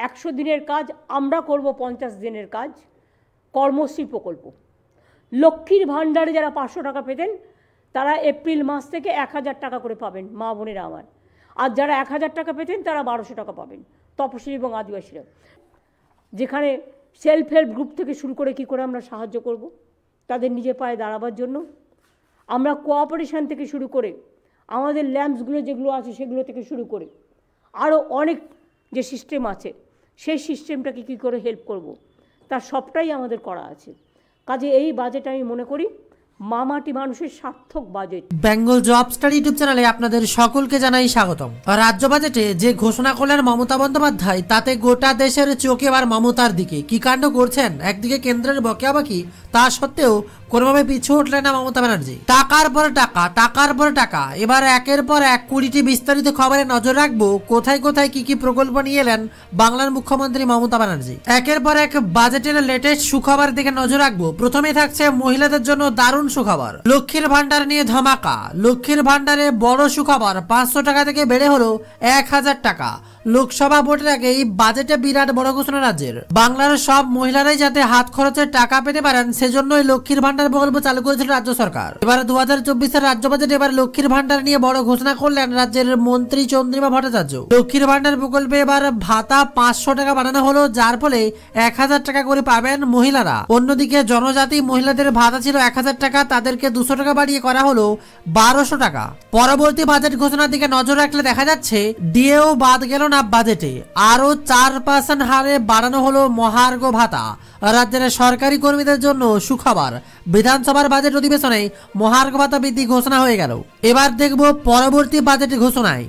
100 দিনের কাজ, আমরা করব 50 দিনের কাজ, কর্মশ্রী প্রকল্প। লক্ষ্মীর ভাণ্ডারে যারা 500 টাকা পেতেন তারা এপ্রিল মাস থেকে 1000 টাকা করে পাবেন, মা বোনেরা আমার। আর যারা 1000 টাকা পেতেন তারা 1200 টাকা পাবেন, তপশিলি এবং আদিবাসীরা। যেখানে সেলফ হেল্প গ্রুপ থেকে শুরু করে কী করে আমরা সাহায্য করব তাদের নিজের পায়ে দাঁড়াবার জন্য, আমরা কোঅপারেশন থেকে শুরু করে আমাদের ল্যাম্পসগুলো যেগুলো আছে সেগুলো থেকে শুরু করে আরও অনেক যে সিস্টেম আছে সেই সিস্টেমটাকে কী করে হেল্প করব তার সবটাই আমাদের করা আছে। কাজে এই বাজেট আমি মনে করি মামাটি মানুষের সার্থক budget. Bengal job study YouTube চ্যানেলে আপনাদের সকলকে জানাই স্বাগতম। রাজ্য বাজেটে যে ঘোষণা করলেন মমতা বন্দ্যোপাধ্যায়, তাতে গোটা দেশের চোখ এবার মমতার দিকে। কি কাণ্ড করছেন! একদিকে কেন্দ্রের বকেয়া বাকি, তা সত্ত্বেও কোনোভাবে পিছু উঠলেন না মমতা ব্যানার্জি। টাকার পর টাকা, টাকার পর টাকা। এবার একের পর এক 20টি বিস্তারিত খবরে নজর রাখবো কোথায় কোথায় কি কি প্রকল্প নিয়ে এলেন বাংলার মুখ্যমন্ত্রী মমতা ব্যানার্জি। একের পর এক বাজেটের লেটেস্ট সুখবর দিকে নজর রাখবো। প্রথমে থাকছে মহিলাদের জন্য দারুণ সুখবর, লক্ষ্মীর ভান্ডার নিয়ে ধামাকা। লক্ষ্মীর ভান্ডারে বড় সুখবর, 500 টাকা থেকে বেড়ে হলো 1000 টাকা। লোকসভা ভোটের আগে এই বাজেটে বিরাট বড় ঘোষণা রাজ্যের। বাংলার সব মহিলারাই যাতে হাত খরচের টাকা পেতে পারেন সেজন্যই লক্ষ্মীর ভান্ডার প্রকল্প চালু করেছিল রাজ্য সরকার। এবার 2024-এর রাজ্য বাজেটে এবার লক্ষ্মীর ভান্ডার নিয়ে বড় ঘোষণা করলেন রাজ্যের মন্ত্রী চন্দ্রিমা ভট্টাচার্য। লক্ষ্মীর ভান্ডার প্রকল্পে এবার ভাতা 500 টাকা বাড়ানো হলো, যার ফলে 1000 টাকা করে পাবেন মহিলারা। অন্যদিকে জনজাতি মহিলাদের ভাতা ছিল 1000 টাকা, তাদেরকে 200 টাকা বাড়িয়ে করা হলো 1200 টাকা। পরবর্তী বাজেট ঘোষণার দিকে নজর রাখলে দেখা যাচ্ছে ডিএও বাদ গেল না বাজেটে, আরো 4% হারে বাড়ানো হলো মহার্ঘ ভাতা। রাজ্যের সরকারি কর্মীদের জন্য সুখবর, বিধানসভার বাজেট অধিবেশনে মহার্ঘ ভাতা বৃদ্ধি ঘোষণা হয়ে গেল। এবার দেখব পরবর্তী বাজেট ঘোষণায়।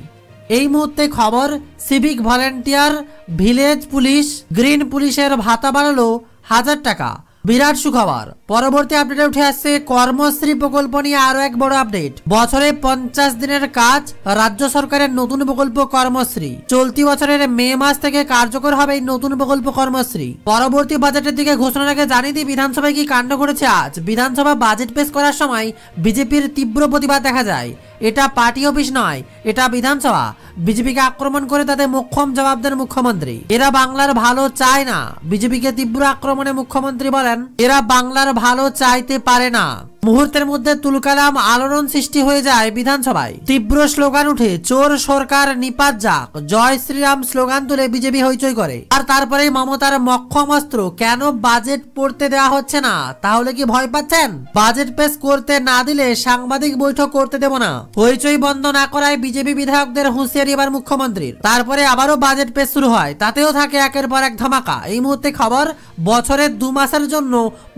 এই মুহূর্তে খবর, civic volunteer, village police, green পুলিশের ভাতা বাড়ালো 1000 টাকা। বিরাট সুখবর। পরবর্তী আপডেটে উঠে আসছে কর্মশ্রী প্রকল্প নিয়ে আরো এক বড় আপডেট। বছরে 50 দিনের কাজ, রাজ্য সরকারের নতুন প্রকল্প কর্মশ্রী। চলতি বছরের মে মাস থেকে কার্যকর হবে এই নতুন প্রকল্প কর্মশ্রী। পরবর্তী বাজেটের দিকে ঘোষণার আগে জানিয়ে দিই বিধানসভায় কি কাণ্ড করেছে আজ। বিধানসভা বাজেট পেশ করার সময় বিজেপির তীব্র প্রতিবাদ দেখা যায়। এটা পার্টি অফিস নয়, এটা বিধানসভা। বিজেপিকে আক্রমণ করে তাদের মোক্ষম জবাব দেন মুখ্যমন্ত্রী। এরা বাংলার ভালো চায় না। বিজেপিকে তীব্র আক্রমণে মুখ্যমন্ত্রী বলেন এরা বাংলার ভালো চাইতে পারে না। মুহূর্তের মধ্যে তুলকালাম আলোড়ন সৃষ্টি হয়ে যায় বিধানসভায়। তীব্র স্লোগান উঠে, চোর সরকার নিপাত যাক, জয় শ্রীরাম স্লোগান তুলে বিজেপি হইচই করে। আর তারপরেই মমতার মক্ষম অস্ত্র, কেন বাজেট পড়তে দেওয়া হচ্ছে না? তাহলে কি ভয় পাচ্ছেন? বাজেট পেশ করতে না দিলে সাংবাদিক বৈঠক করতে দেব না। হইচই বন্ধ না করায় বিজেপি বিধায়কদের হুঁশিয়ারি এবার মুখ্যমন্ত্রীর। তারপরে আবারও বাজেট পেশ শুরু হয়, তাতেও থাকে একের পর এক ধামাকা। এই মুহূর্তে খবর, বছরের 2 মাসের জন্য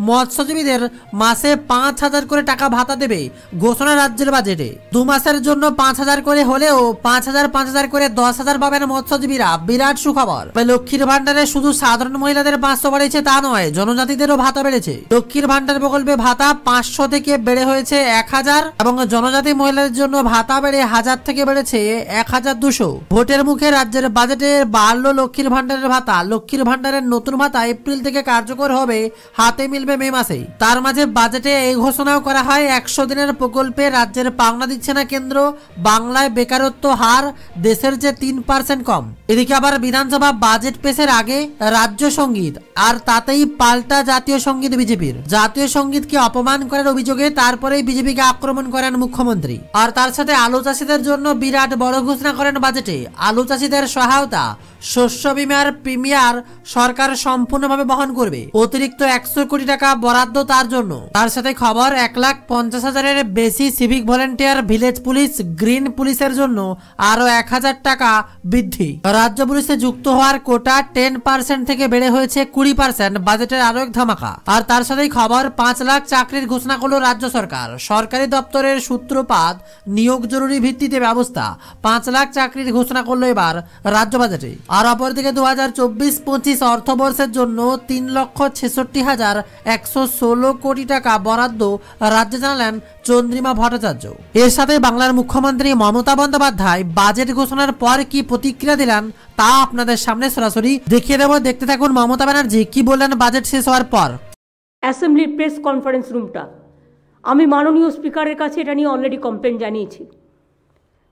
মৎস্যজীবীদের মাসে 5000 করে টাকা ভাতা দেবে ঘোষণা রাজ্যের বাজেটে। 2 মাসের জন্য 5000 করে হলেও 5000 করে 10,000 পাবেন মৎস্যজীবীরা। বিরাট সুখবর। লক্ষ্মীর ভান্ডারে শুধু সাধারণ মহিলাদের 500 বাড়িয়েছে তা নয়, জনজাতিদেরও ভাতা বেড়েছে। লক্ষ্মীর ভান্ডার প্রকল্পে ভাতা 500 থেকে বেড়ে হয়েছে 1000 এবং জনজাতি মহিলাদের জন্য ভাতা বেড়ে 1000 থেকে বেড়েছে 1200। ভোটের মুখে রাজ্যের বাজেটে বাড়লো লক্ষ্মীর ভান্ডারের ভাতা। লক্ষ্মীর ভান্ডারের নতুন ভাতা এপ্রিল থেকে কার্যকর হবে, হাতে মিলবে মে মাসে। তার মাঝে বাজেটে এই ঘোষণাও করা হয় 100 দিনের প্রকল্পে রাজ্যের পাওনা দিচ্ছে না কেন্দ্র। বাংলায় বেকারত্ব হার দেশের যে 3% কম। এদিকে আবার বিধানসভা বাজেট পেশের আগে রাজ্য সঙ্গীত, আর তাতেই পাল্টা জাতীয় সঙ্গীত বিজেপির। জাতীয় সঙ্গীতকে অপমান করার অভিযোগে তারপরেই বিজেপিকে আক্রমণ করেন মুখ্যমন্ত্রী। আর তার সাথে আলু চাষীদের জন্য বিরাট বড় ঘোষণা করেন বাজেটে। আলু চাষীদের সহায়তা, শস্য বীমার প্রিমিয়ার সরকার সম্পূর্ণভাবে বহন করবে। অতিরিক্ত 100 কোটি টাকা বরাদ্দ তার জন্য। তার সাথে খবর, 1,50,000-এর বেশি civic volunteer, village police, green পুলিশের জন্য আরো 1000 টাকা বৃদ্ধি। রাজ্য পুলিশে যুক্ত হওয়ার কোটা 10% থেকে বেড়ে হয়েছে 20%। বাজেটের আরো এক ধামাকা। আর তার সাথেই খবর, 5 লাখ চাকরির ঘোষণা করলো রাজ্য সরকার। সরকারি দপ্তরের সূত্রপাত, নিয়োগ জরুরি ভিত্তিতে ব্যবস্থা। 5 লাখ চাকরির ঘোষণা করলো এবার রাজ্য বাজেটে। আর অপরদিকে 2024-25 অর্থবর্ষের জন্য 3,66,116 কোটি টাকা বরাদ্দ রাজ্যে জানালেন চন্দ্রিমা ভট্টাচার্য। এর সাথে বাংলার মুখ্যমন্ত্রী মমতা বন্দ্যোপাধ্যায় বাজেট ঘোষণার পর কি প্রতিক্রিয়া দিলেন তা আপনাদের সামনে সরাসরি দেখিয়ে দেব। দেখতে থাকুন মমতা ব্যানার্জি কি বললেন বাজেট শেষ হওয়ার পর। অ্যাসেম্বলির প্রেস কনফারেন্স রুমটা, আমি মাননীয় স্পিকারের কাছে এটা নিয়ে অলরেডি কমপ্লেন জানিয়েছি।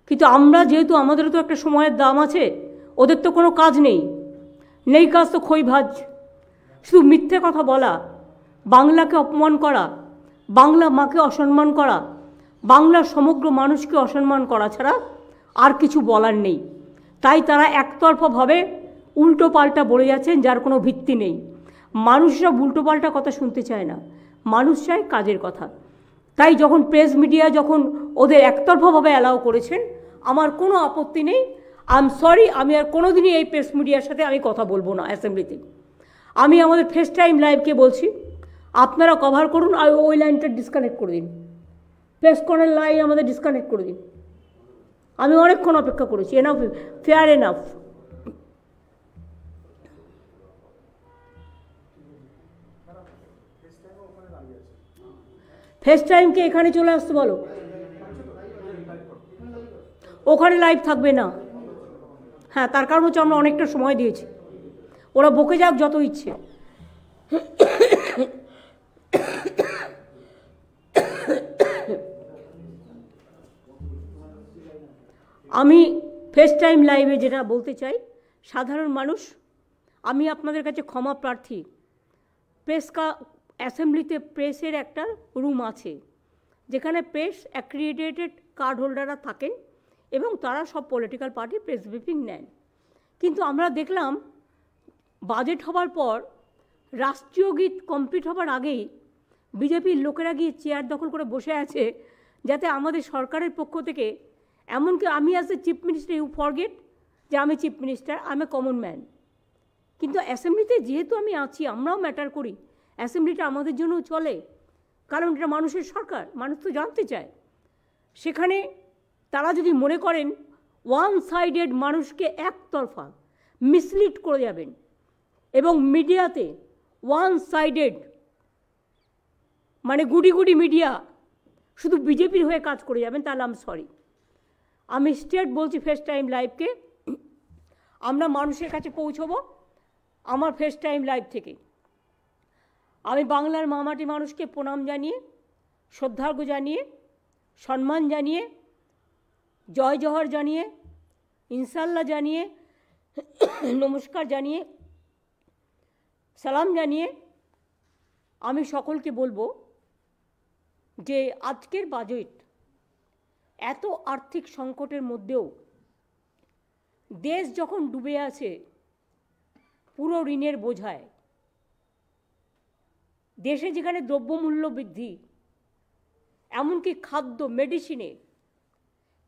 কিন্তু আমরা যেহেতু আমাদেরও তো একটা সময়ের দাম আছে, ওদের তো কোনো কাজ নেই। নেই কাজ তো খই ভাজ, শুধু মিথ্যে কথা বলা, বাংলাকে অপমান করা, বাংলা মাকে অসম্মান করা, বাংলার সমগ্র মানুষকে অসম্মান করা ছাড়া আর কিছু বলার নেই। তাই তারা একতরফাভাবে উল্টো পাল্টা বলে যাচ্ছেন, যার কোনো ভিত্তি নেই। মানুষরা উল্টো পাল্টা কথা শুনতে চায় না, মানুষ চায় কাজের কথা। তাই যখন প্রেস মিডিয়া যখন ওদের একতরফাভাবে অ্যালাউ করেছেন, আমার কোনো আপত্তি নেই। আই এম সরি, আমি আর কোনো দিনই এই প্রেস মিডিয়ার সাথে আমি কথা বলবো না অ্যাসেম্বলিতে। আমি আমাদের ফেস টাইম লাইভকে বলছি, আপনারা কভার করুন, আর ওই লাইনটা ডিসকানেক্ট করে দিন, প্রেস কর্নার লাইন আমাদের ডিসকানেক্ট করে দিন। আমি অনেকক্ষণ অপেক্ষা করেছি, এনাফ, ফেয়ার এনাফ। ফেস টাইমকে এখানে চলে আসতে বলো, ওখানে লাইভ থাকবে না। হ্যাঁ, তার কারণ হচ্ছে আমরা অনেকটা সময় দিয়েছি, ওরা বকে যাক যত ইচ্ছে। আমি ফেস টাইম লাইভে যেটা বলতে চাই, সাধারণ মানুষ, আমি আপনাদের কাছে ক্ষমা প্রার্থী। অ্যাসেম্বলিতে প্রেসের একটা রুম আছে, যেখানে প্রেস অ্যাক্রিডিটেড কার্ড হোল্ডাররা থাকেন এবং তারা সব পলিটিক্যাল পার্টি প্রেস ব্রিফিং নেন। কিন্তু আমরা দেখলাম বাজেট হবার পর, রাষ্ট্রীয় গীত কমপ্লিট হবার আগেই বিজেপির লোকেরা গিয়ে চেয়ার দখল করে বসে আছে, যাতে আমাদের সরকারের পক্ষ থেকে, এমনকি আমি as a chief minister, you forget যে আমি chief minister, I am a common man. কিন্তু অ্যাসেম্বলিতে যেহেতু আমি আছি, আমরাও ম্যাটার করি, অ্যাসেম্বলিটা আমাদের জন্য চলে, কারণ এটা মানুষের সরকার, মানুষ তো জানতে চায়। সেখানে তারা যদি মনে করেন ওয়ান সাইডেড মানুষকে একতরফা মিসলিড করে যাবেন এবং মিডিয়াতে ওয়ান সাইডেড মানে গুডি গুডি মিডিয়া শুধু বিজেপির হয়ে কাজ করে যাবেন, তাহলে আমি সরি। আমি স্ট্রেট বলছি ফেস টাইম লাইভকে, আমরা মানুষের কাছে পৌঁছবো আমার ফেস টাইম লাইভ থেকে। আমি বাংলার মামাটি মানুষকে প্রণাম জানিয়ে, শ্রদ্ধার্ঘ জানিয়ে, সম্মান জানিয়ে, জয় জহর জানিয়ে, ইনশাল্লাহ জানিয়ে, নমস্কার জানিয়ে, সালাম জানিয়ে আমি সকলকে বলবো যে আজকের বাজেট এত আর্থিক সংকটের মধ্যেও, দেশ যখন ডুবে আছে পুরো ঋণের বোঝায়, দেশে যেখানে দ্রব্যমূল্য বৃদ্ধি, এমনকি খাদ্য, মেডিসিনে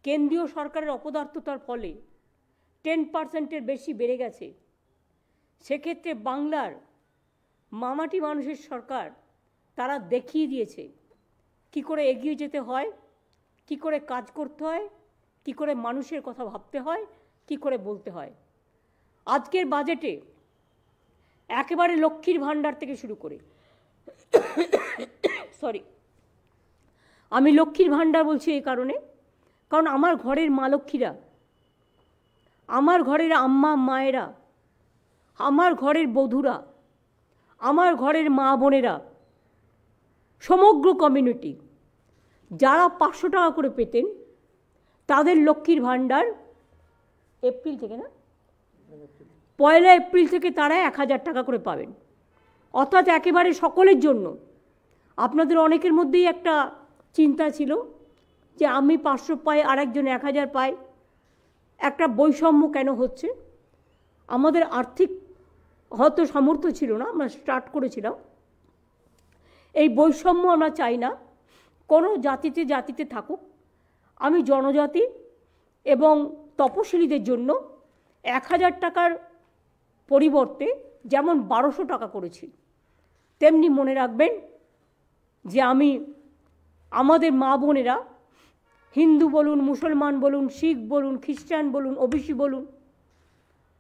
কেন্দ্রীয় সরকারের অপদার্থতার ফলে 10%-এর বেশি বেড়ে গেছে, সেক্ষেত্রে বাংলার মামাটি মানুষের সরকার তারা দেখিয়ে দিয়েছে কি করে এগিয়ে যেতে হয়, কি করে কাজ করতে হয়, কি করে মানুষের কথা ভাবতে হয়, কি করে বলতে হয়। আজকের বাজেটে একেবারে লক্ষ্মীর ভাণ্ডার থেকে শুরু করে, সরি, আমি লক্ষ্মীর ভাণ্ডার বলছি এই কারণে, কারণ আমার ঘরের মা লক্ষ্মীরা, আমার ঘরের আম্মা মায়েরা, আমার ঘরের বধূরা, আমার ঘরের মা বোনেরা, সমগ্র কমিউনিটি যারা 500 টাকা করে পেতেন, তাদের লক্ষ্মীর ভাণ্ডার এপ্রিল থেকে, না 1 এপ্রিল থেকে তারা 1000 টাকা করে পাবেন। অর্থাৎ একেবারে সকলের জন্য। আপনাদের অনেকের মধ্যেই একটা চিন্তা ছিল যে আমি 500 পাই, আরেকজন 1000 পায়, একটা বৈষম্য কেন হচ্ছে। আমাদের আর্থিক হয়তো সামর্থ্য ছিল না, আমরা স্টার্ট করেছিলাম। এই বৈষম্য আমরা চাই না, কোনো জাতিতে জাতিতে থাকুক। আমি জনজাতি এবং তপশিলীদের জন্য 1000 টাকার পরিবর্তে যেমন 1200 টাকা করেছি, তেমনি মনে রাখবেন যে আমি, আমাদের মা বোনেরা, হিন্দু বলুন, মুসলমান বলুন, শিখ বলুন, খ্রিস্টান বলুন, ওবিসি বলুন,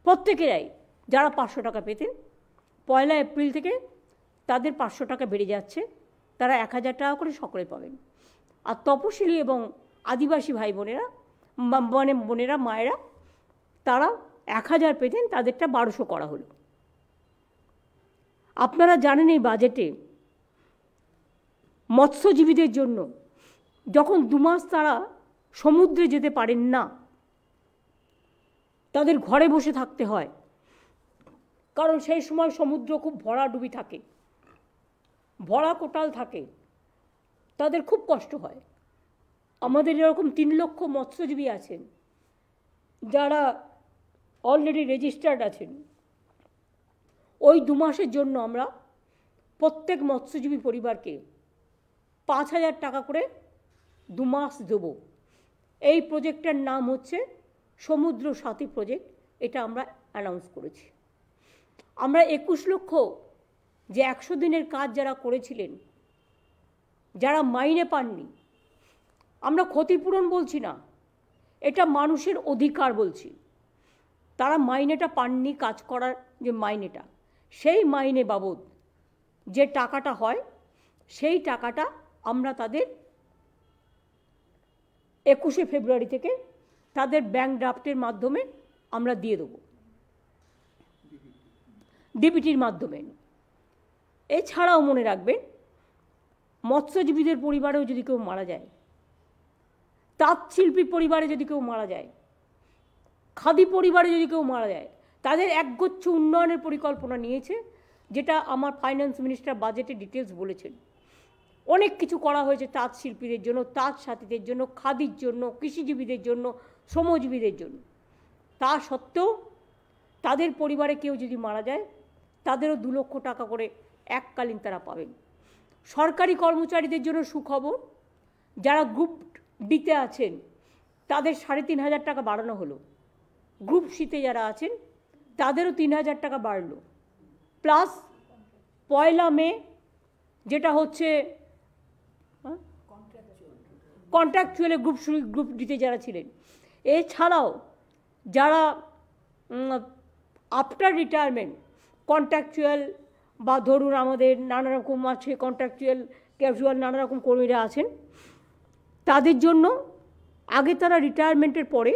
প্রত্যেকেরাই যারা 500 টাকা পেতেন, 1 এপ্রিল থেকে তাদের 500 টাকা বেড়ে যাচ্ছে, তারা 1000 টাকা করে সকলে পাবেন। আর তপশিলি এবং আদিবাসী ভাই বোনেরা, মানে বোনেরা, মায়েরা, তারা 1000 পেতেন, তাদেরটা 1200 করা হলো। আপনারা জানেন এই বাজেটে মৎস্যজীবীদের জন্য যখন 2 মাস তারা সমুদ্রে যেতে পারেন না, তাদের ঘরে বসে থাকতে হয়, কারণ সেই সময় সমুদ্র খুব ভরাডুবি থাকে, ভরা কোটাল থাকে, তাদের খুব কষ্ট হয়। আমাদের এরকম 3 লক্ষ মৎস্যজীবী আছেন যারা অলরেডি রেজিস্টার্ড আছেন। ওই 2 মাসের জন্য আমরা প্রত্যেক মৎস্যজীবী পরিবারকে 5,000 টাকা করে 2 মাস দেবো। এই প্রজেক্টের নাম হচ্ছে সমুদ্র সাথী প্রজেক্ট। এটা আমরা অ্যানাউন্স করেছি। আমরা 21 লক্ষ যে 100 দিনের কাজ যারা করেছিলেন, যারা মাইনে পাননি, আমরা ক্ষতিপূরণ বলছি না, এটা মানুষের অধিকার বলছি। তারা মাইনেটা পাননি, কাজ করার যে মাইনেটা, সেই মাইনে বাবদ যে টাকাটা হয়, সেই টাকাটা আমরা তাদের 21শে ফেব্রুয়ারি থেকে তাদের ব্যাংক ড্রাফটের মাধ্যমে আমরা দিয়ে দেবো, ডিবিটির মাধ্যমে। এছাড়াও মনে রাখবেন, মৎস্যজীবীদের পরিবারেও যদি কেউ মারা যায়, তাঁত শিল্পী পরিবারে যদি কেউ মারা যায়, খাদি পরিবারে যদি কেউ মারা যায়, তাদের একগুচ্ছ উন্নয়নের পরিকল্পনা নিয়েছে, যেটা আমার ফাইন্যান্স মিনিস্টার বাজেটে ডিটেলস বলেছেন। অনেক কিছু করা হয়েছে তাঁত শিল্পীদের জন্য, তাঁত সাথীদের জন্য, খাদির জন্য, কৃষিজীবীদের জন্য, শ্রমজীবীদের জন্য। তা সত্ত্বেও তাদের পরিবারে কেউ যদি মারা যায়, তাদেরও 2 লক্ষ টাকা করে এককালীন তারা পাবেন। সরকারি কর্মচারীদের জন্য সুখবর, যারা গ্রুপ ডিতে আছেন তাদের 3,500 টাকা বাড়ানো হলো। গ্রুপ সিতে যারা আছেন তাদেরও 3,000 টাকা বাড়লো। প্লাস 1 মে যেটা হচ্ছে কন্ট্রাকচুয়ালে গ্রুপ ডিতে যারা ছিলেন, এছাড়াও যারা আফটার রিটায়ারমেন্ট কন্ট্রাকচুয়াল বা ধরুন আমাদের নানা রকম আছে কন্ট্রাকচুয়াল, ক্যাজুয়াল নানা রকম কর্মীরা আছেন, তাদের জন্য আগে তারা রিটায়ারমেন্টের পরে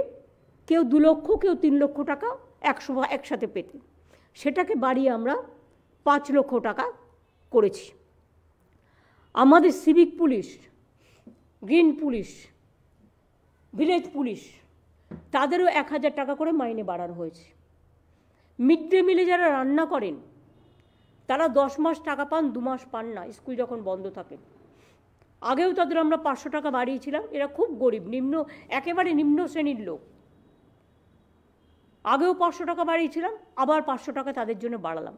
কেউ 2 লক্ষ, কেউ 3 লক্ষ টাকা একসাথে পেতেন, সেটাকে বাড়িয়ে আমরা 5 লক্ষ টাকা করেছি। আমাদের civic police, green police, village police, তাদেরও 1,000 টাকা করে মাইনে বাড়ানো হয়েছে। মিড ডে মিলে যারা রান্না করেন তারা 10 মাস টাকা পান, 2 মাস পান না, স্কুল যখন বন্ধ থাকে। আগেও তাদের আমরা 500 টাকা বাড়িয়েছিলাম। এরা খুব গরিব, একেবারে নিম্ন শ্রেণীর লোক। আগেও 500 টাকা বাড়িয়েছিলাম, আবার 500 টাকা তাদের জন্য বাড়ালাম।